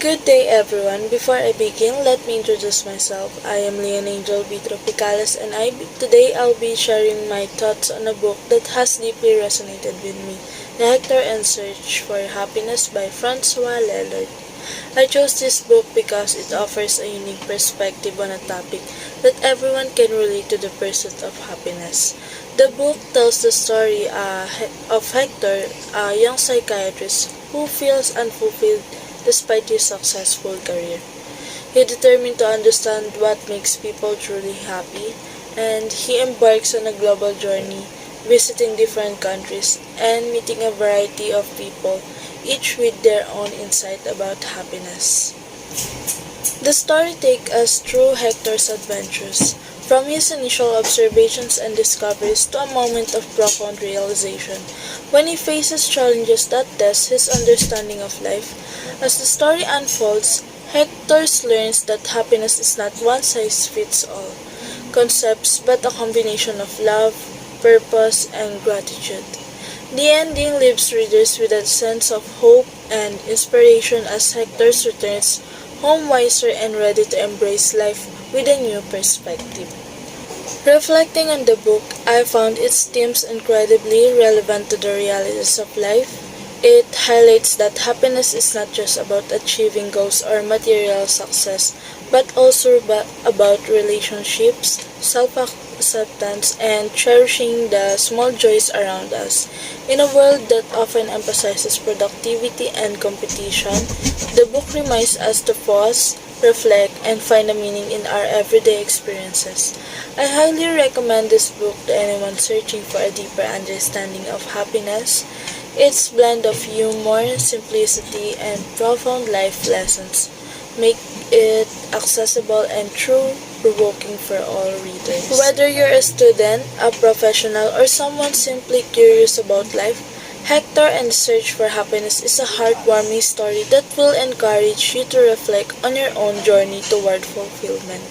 Good day everyone. Before I begin, let me introduce myself. I am Leon Angel B. Tropicales and today I'll be sharing my thoughts on a book that has deeply resonated with me, The Hector and Search for Happiness by Francois Lelard. I chose this book because it offers a unique perspective on a topic that everyone can relate to, the pursuit of happiness. The book tells the story of Hector, a young psychiatrist who feels unfulfilled despite his successful career. He determined to understand what makes people truly happy, and he embarks on a global journey, visiting different countries and meeting a variety of people, each with their own insight about happiness. The story takes us through Hector's adventures, from his initial observations and discoveries to a moment of profound realization, when he faces challenges that test his understanding of life. As the story unfolds, Hector learns that happiness is not one-size-fits-all concepts but a combination of love, purpose, and gratitude. The ending leaves readers with a sense of hope and inspiration as Hector returns home wiser and ready to embrace life with a new perspective. Reflecting on the book, I found its themes incredibly relevant to the realities of life. It highlights that happiness is not just about achieving goals or material success, but also about relationships, self-acceptance, and cherishing the small joys around us. In a world that often emphasizes productivity and competition, the book reminds us to pause, reflect, and find a meaning in our everyday experiences. I highly recommend this book to anyone searching for a deeper understanding of happiness. Its blend of humor, simplicity, and profound life lessons make it accessible and thought-provoking for all readers. Whether you're a student, a professional, or someone simply curious about life, Hector and the Search for Happiness is a heartwarming story that will encourage you to reflect on your own journey toward fulfillment.